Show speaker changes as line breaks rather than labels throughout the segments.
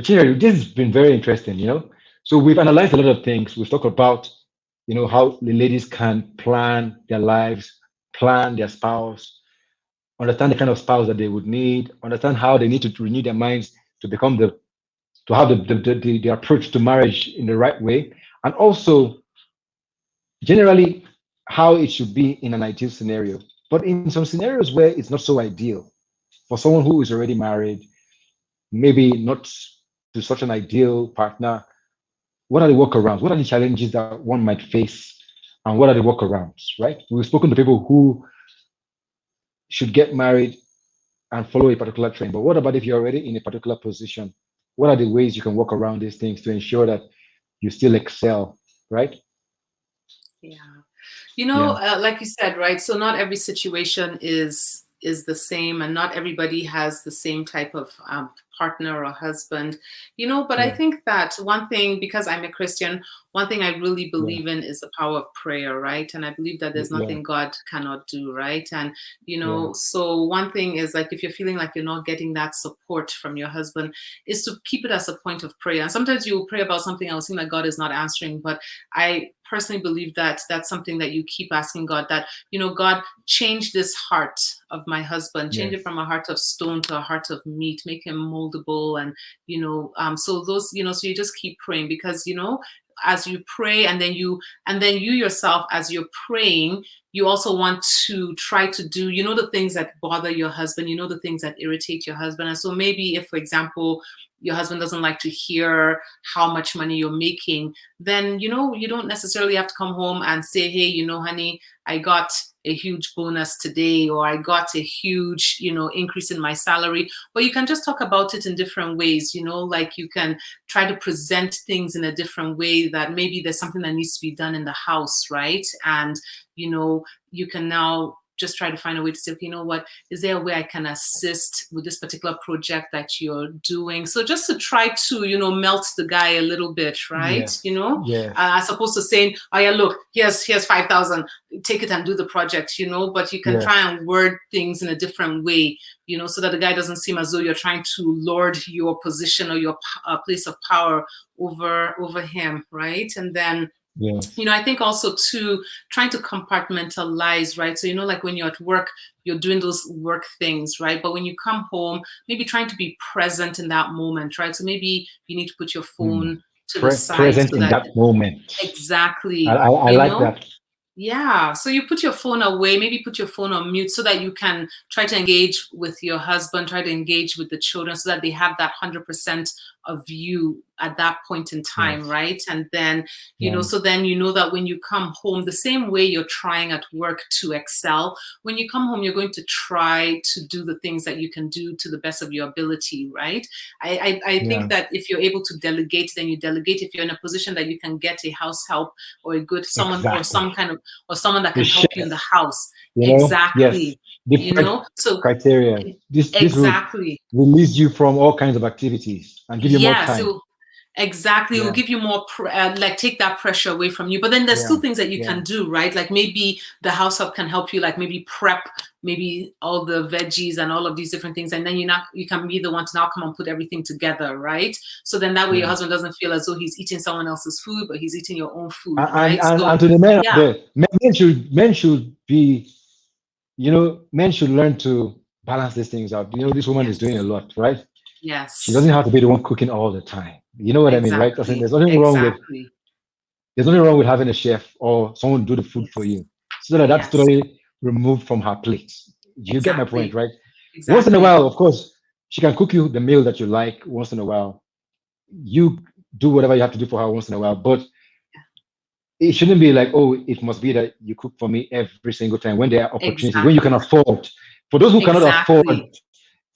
But this has been very interesting, So we've analyzed a lot of things. We've talked about, how the ladies can plan their lives, plan their spouse, understand the kind of spouse that they would need, understand how they need to renew their minds to become to have the approach to marriage in the right way, and also generally how it should be in an ideal scenario. But in some scenarios where it's not so ideal, for someone who is already married, maybe not to such an ideal partner, what are the workarounds? What are the challenges that one might face? And what are the workarounds, right? We've spoken to people who should get married and follow a particular trend. But what about if you're already in a particular position? What are the ways you can work around these things to ensure that you still excel, right?
Yeah. Like you said, right? So not every situation is the same, and not everybody has the same type of partner or husband, but I think that one thing, because I'm a Christian, one thing I really believe in is the power of prayer, right? And I believe that there's nothing God cannot do, right? And, so one thing is, like, if you're feeling like you're not getting that support from your husband, is to keep it as a point of prayer. And sometimes you will pray about something else, seem like God is not answering, but I personally believe that that's something that you keep asking God, that, God, change this heart of my husband, change it from a heart of stone to a heart of meat, make him moldable. And, so those, so you just keep praying, because, as you pray, and then you yourself, as you're praying, you also want to try to do, the things that bother your husband, the things that irritate your husband. And so maybe if, for example, your husband doesn't like to hear how much money you're making, then, you don't necessarily have to come home and say, hey, honey, I got a huge bonus today, or I got a huge, increase in my salary. But you can just talk about it in different ways, like you can try to present things in a different way, that maybe there's something that needs to be done in the house, right? And, you can now just try to find a way to say, okay, what, is there a way I can assist with this particular project that you're doing? So just to try to, melt the guy a little bit, right? As opposed to saying, oh yeah, look, here's 5,000, take it and do the project, but you can try and word things in a different way, so that the guy doesn't seem as though you're trying to lord your position or your place of power over him, right? And then, I think also too, trying to compartmentalize, right? So, like when you're at work, you're doing those work things, right? But when you come home, maybe trying to be present in that moment, right? So maybe you need to put your phone to the side.
Present in that moment.
Exactly.
I like that.
Yeah. So you put your phone away, maybe put your phone on mute, so that you can try to engage with your husband, try to engage with the children, so that they have that 100% of you at that point in time, right? And then, so then that when you come home, the same way you're trying at work to excel, when you come home, you're going to try to do the things that you can do to the best of your ability, right? I think that if you're able to delegate, then you delegate. If you're in a position that you can get a house help, or a good someone, or some kind of, or someone that can help you in the house. Exactly. So
criteria. This will release you from all kinds of activities and give you more time.
Exactly. It will give you more, like take that pressure away from you. But then there's still things that you can do, right? Like maybe the house help can help you, like maybe prep, maybe all the veggies and all of these different things. And then you can be the one to now come and put everything together, right? So then that way your husband doesn't feel as though he's eating someone else's food, but he's eating your own food, right?
And to the men, men should be, men should learn to balance these things out. This woman is doing a lot, right?
Yes.
She doesn't have to be the one cooking all the time. You know what I mean, right? I mean, there's nothing wrong with having a chef or someone do the food for you, so that that's totally removed from her plate. You get my point, right? Once in a while, of course, she can cook you the meal that you like. Once in a while, you do whatever you have to do for her once in a while, but it shouldn't be like, oh, it must be that you cook for me every single time, when there are opportunities, when you can afford. For those who cannot afford,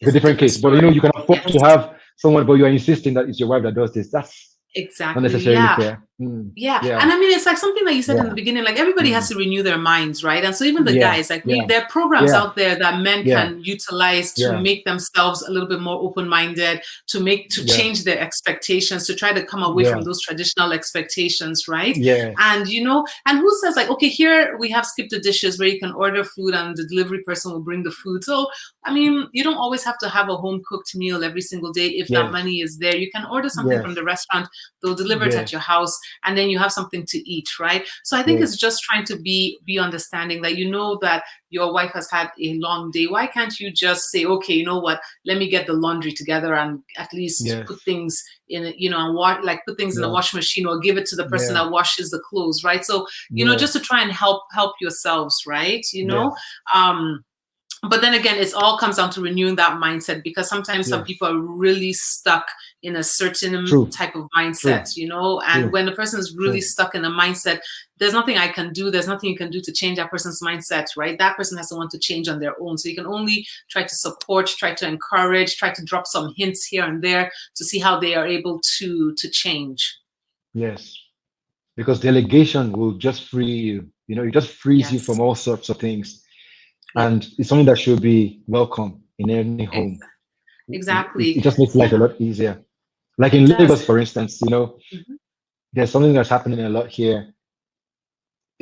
it's a different case. But you can afford to have someone, but you are insisting that it's your wife that does this. That's not necessarily fair.
Yeah.
Yeah.
And I mean, it's like something that you said in the
Yeah.
beginning, like everybody has to renew their minds, right? And so even the
Yeah.
guys, like
Yeah.
there are programs
Yeah.
out there that men
Yeah.
can utilize to
Yeah.
make themselves a little bit more open-minded, to
Yeah.
change their expectations, to try to come away from
Yeah.
those traditional expectations, right?
Yes.
And and who says like, okay, here we have skip the dishes where you can order food and the delivery person will bring the food. So I mean, you don't always have to have a home cooked meal every single day if that
Yes.
money is there. You can order something from
Yes.
the restaurant, they'll deliver it at
Yes.
your house, and then you have something to eat, right? So I think it's
Yes.
just trying to be understanding that that your wife has had a long day. Why can't you just say, okay, you know what? Let me get the laundry together and at least put
Yes.
things in it, and like put things in the
Yeah.
wash machine or give it to the person
Yeah.
that washes the clothes, right? So just to
Yes.
try and help yourselves, right?
Yes.
Um, but then again, it all comes down to renewing that mindset, because sometimes some people
Yes.
are really stuck in a certain
True.
type of mindset,
True.
and
True.
when the person is really
True.
stuck in a mindset, there's nothing I can do, there's nothing you can do to change that person's mindset, right? That person has to want to change on their own. So you can only try to support, try to encourage, try to drop some hints here and there to see how they are able to change.
Yes. Because delegation will just free you. It just frees you from
Yes.
all sorts of things.
Yeah.
And it's something that should be welcome in any home. It
Exactly.
just makes life a
Yeah,
lot easier. Like in
it does.
Lagos, for instance,
Mhm.
there's something that's happening a lot here.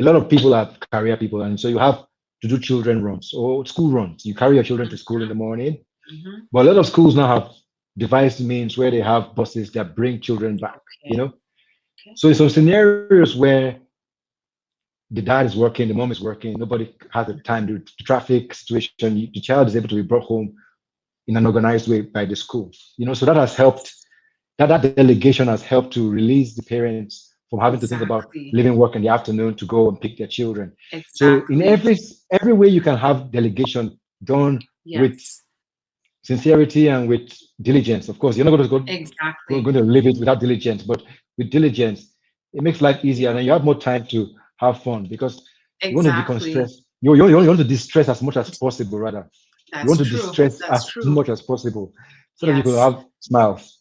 A lot of people are career people, and so you have to do children runs or school runs. You carry your children to school in the morning,
Mhm.
but a lot of schools now have devised means where they have buses that bring children back. You
Okay.
know,
Okay.
so in some scenarios where the dad is working, the mom is working, nobody has the time. The traffic situation, the child is able to be brought home in an organized way by the school. So that has helped.
Yes.
That delegation has helped to release the parents from having to think about
Exactly.
leaving work in the afternoon to go and pick their children. So in
Exactly.
every way you can have delegation done with
Yes.
sincerity and with diligence. Of course, you're not going to
Exactly.
going to live it without diligence, but with diligence, it makes life easier,
Yeah.
and you have more time to have fun because you want to
Exactly.
decompress. You want to distress as much as possible, rather. You want
That's
to
true.
distress
That's
as
true.
much as possible so that you can
Yes.
have smiles.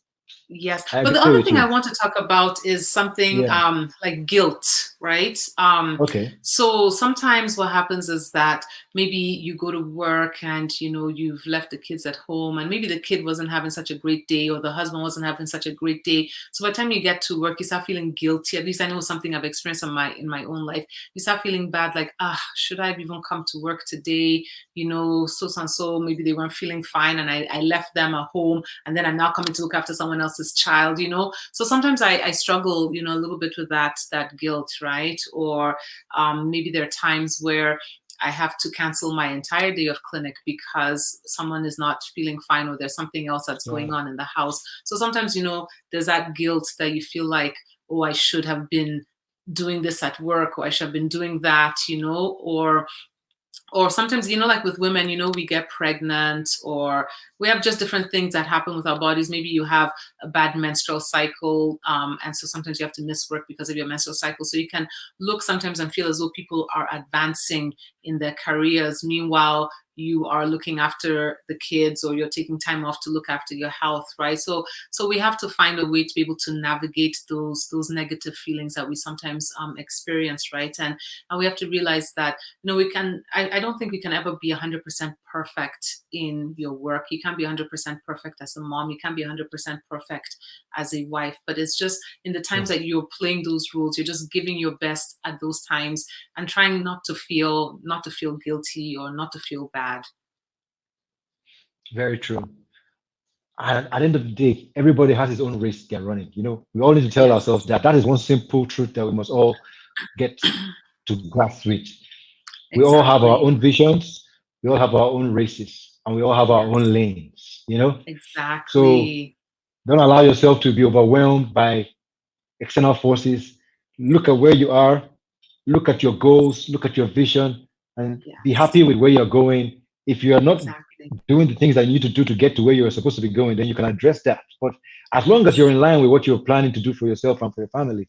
Yes.
I
But the
agree
other
with
thing I
you.
want to talk about is something
Yeah.
like guilt, right?
Okay.
So sometimes what happens is that maybe you go to work and you've left the kids at home, and maybe the kid wasn't having such a great day, or the husband wasn't having such a great day. So by the time you get to work, you start feeling guilty. At least I know something I've experienced in my own life. You start feeling bad, like, should I have even come to work today? So and so, maybe they weren't feeling fine and I left them at home, and then I'm now coming to look after someone else's child. So sometimes I struggle, a little bit with that guilt, right? Or maybe there are times where I have to cancel my entire day of clinic because someone is not feeling fine, or there's something else that's going
Yeah.
on in the house. So sometimes, there's that guilt that you feel like, oh, I should have been doing this at work, or I should have been doing that, or sometimes, like with women, we get pregnant, or we have just different things that happen with our bodies. Maybe you have a bad menstrual cycle, and so sometimes you have to miss work because of your menstrual cycle. So you can look sometimes and feel as though people are advancing in their careers, meanwhile you are looking after the kids, or you're taking time off to look after your health, right? So we have to find a way to be able to navigate those negative feelings that we sometimes experience, right? And we have to realize that we can, I don't think we can ever be 100% perfect in your work. You can't be 100% perfect as a mom. You can't be 100% perfect as a wife. But it's just in the times
Yes.
that you're playing those roles, you're just giving your best at those times, and trying not to feel guilty or not to feel bad.
Very true. And at the end of the day, everybody has his own race they're running. We all need to tell
Yes,
ourselves that is one simple truth that we must all get to grasp with. We all have our
exactly.
own visions, we all have our own races, and we all have our
Yes,
own lanes. So
exactly.
don't allow yourself to be overwhelmed by external forces. Look at where you are, look at your goals, look at your vision, and be
Yes,
happy with where you're going. If you are not
exactly.
doing the things that you need to do to get to where you're supposed to be going, then you can address that. But as long as you're
Yes.
in line with what you're planning to do for yourself and for your family,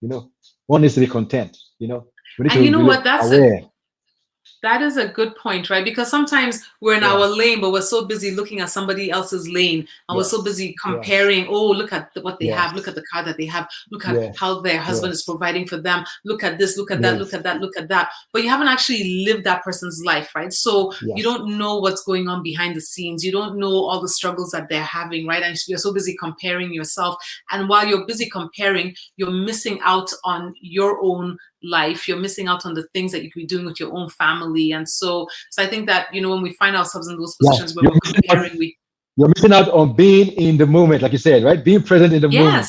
you know, one needs to be content. We need
And
to
you know
be
what? That's a
aware.
That is a good point, right? Because sometimes we're in our
Yeah.
lane, but we're so busy looking at somebody else's lane, and we're so
Yes.
busy
Yes.
comparing. Oh, look at what they have. Look at
Yes.
the car that they have. Look at
Yes.
how their husband is
Yes.
providing for them. Look at this. Look at that. Look
Yes.
at that. Look at that. But you haven't actually lived that person's life, right? So you
Yes.
don't know what's going on behind the scenes. You don't know all the struggles that they're having, right? And you're so busy comparing yourself. And while you're busy comparing, you're missing out on your own life. You're missing out on the things that you could be doing with your own family. And so I think that, when we find ourselves in those
Yeah.
positions where we're comparing, we
You're missing out on being in the moment, like you said, right? Being present in the
yes,
moment.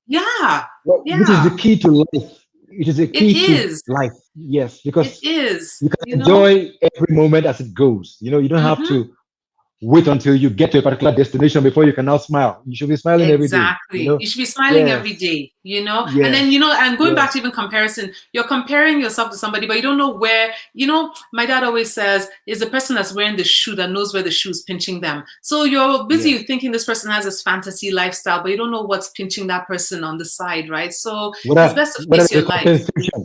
yeah,
Well, which is the
yeah,
key to life. It is the
it
key to
is,
life. Yes,
it
because
is,
you can enjoy every moment as it goes. You don't have
hmm
to wait until you get to a particular destination before you can now smile. You should be smiling every day.
exactly. You should be smiling every
Yes,
day. And then,
yes,
and going back to
yes,
even comparison, you're comparing yourself to somebody, but you don't know where, my dad always says, is the person that's wearing the shoe that knows where the shoe is pinching them. So you're busy
yes.
thinking this person has this fantasy lifestyle, but you don't know what's pinching that person on the side, right? So it's
Whether
best to
whether
face
the
your life.
compensation,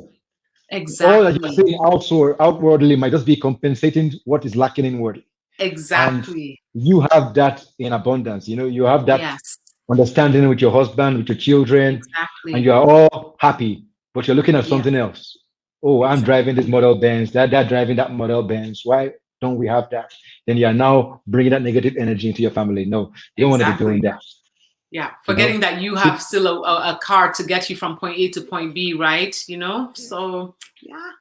all that you're
Exactly.
saying outwardly might just be compensating what is lacking inwardly. And
Exactly.
you have that in abundance. You have that
Yes.
understanding with your husband, with your children, and you
Exactly.
are all happy, but you're looking at
Yes.
something else. Oh, I'm driving this
Exactly.
model Benz, that driving that model Benz. Why don't we have that? Then you are now bringing that negative energy into your family. No, you don't want to be doing
Exactly.
that.
Yeah.
You
Forgetting
know,
that you
so,
have still a car to get you from point A to point B, right? So yeah.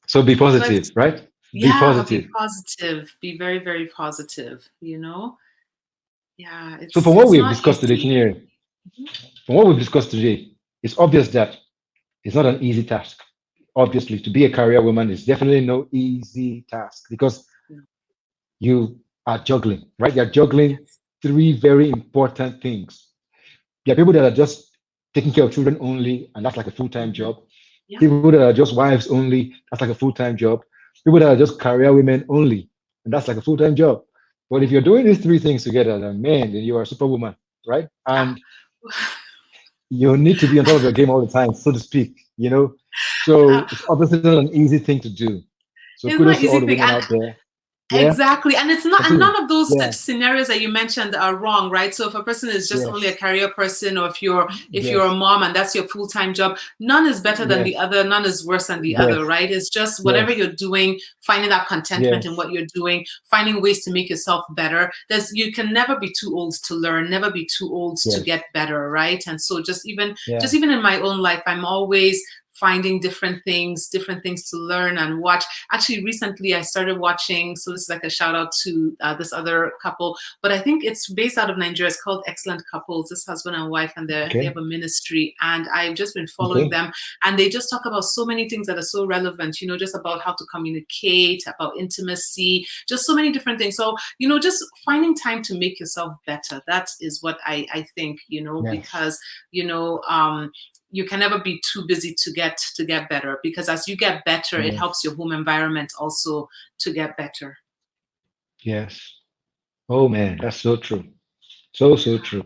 so be
But
positive, right? Be
yeah, be
positive.
positive. Be very, very positive. Yeah,
So from
it's
what
it's
we've
not
discussed today,
easy.
Chinyere,
Mhm.
from what we've discussed today, it's obvious that it's not an easy task. Obviously, to be a career woman is definitely no easy task because
No.
you are juggling, right? You're juggling
Yes.
three very important things. There are people that are just taking care of children only, and that's like a full time
Hmm.
job.
Yeah.
People that are just wives only, that's like a full time job. People that are just career women only, and that's like a full time job. But if you're doing these three things together, then man, then you are a superwoman, right?
Yeah.
And you need to be on top of your game all the time, so to speak. So it's obviously not an easy thing to do. So
It's
kudos
not
to all
easy
the
thing.
women
And
out there. Yeah,
exactly. And it's not, and
continue.
none of those
Yeah,
scenarios that you mentioned are wrong, right? So if a person is just only a
yes,
career person, or if you're a
yes,
mom and that's your full-time job, none is better than the
yes,
other, none is worse than the other,
yes,
right? It's just whatever
yes,
you're doing, finding that contentment in
yes,
what you're doing, finding ways to make yourself better. You can never be too old to learn, never be too old to
yes,
get better, right? And so just
yeah.
even in my own life, I'm always finding different things to learn and watch. Actually, recently I started watching, so this is like a shout out to this other couple, but I think it's based out of Nigeria. It's called Excellent Couples. This husband and wife, and they have
Okay,
a ministry, and I've just been following
okay,
them, and they just talk about so many things that are so relevant. Just about how to communicate, about intimacy, just so many different things. So just finding time to make yourself better. That is what I think.
yes,
Because you know um you can never be too busy to get better, because as you get better, it
yes,
helps your home environment also to get better.
yes. Oh man, that's so true. So true.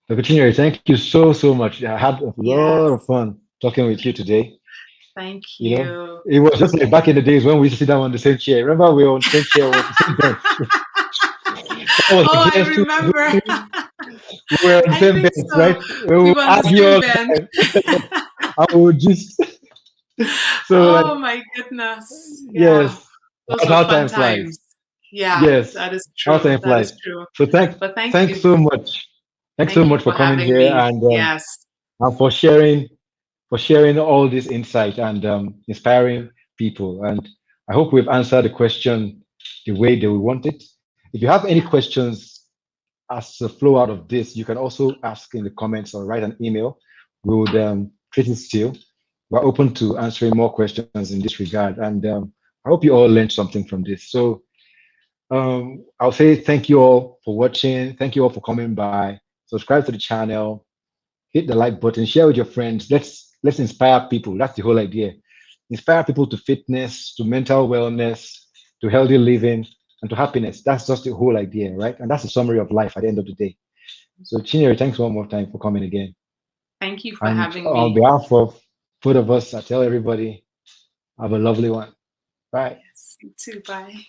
Dr. Chinyere, thank you so much. I had a lot of
Yes,
fun talking with you today.
thank
You know,
you.
it was just like back in the days when we used to sit down on the same chair. Remember, we were on the same chair, with the same bench. That was
Oh,
like
I
years, 2 years
remember.
ago. We were on the
I
same
think
bench,
so.
right? We
We
would
were on the
argue
same
all the
bench.
time. I would just so like
Oh my goodness. Yeah,
yes,
those
that's
were
how
fun
time flies.
times. Yeah,
Yes,
that is
how
true.
time
That
flies.
is true.
So
But thank
thanks
you.
so much. Thanks so
Thank you
much for
for
coming
having
here
me. Yes.
and for sharing all this insight and inspiring people. And I hope we've answered the question the way they would want it. If you have any
Yeah.
questions as a flow out of this, you can also ask in the comments or write an email. We would treat it still. We're open to answering more questions in this regard. And I hope you all learned something from this. So I'll say thank you all for watching. Thank you all for coming by. Subscribe to the channel, hit the like button, share with your friends. Let's inspire people. That's the whole idea. Inspire people to fitness, to mental wellness, to healthy living, and to happiness. That's just the whole idea, right? And that's the summary of life at the end of the day. So Chinyere, thanks one more time for coming again.
Thank you for
And
having
on
me.
behalf of both of us, I tell everybody, have a lovely one. Bye.
Yes, you too. Bye.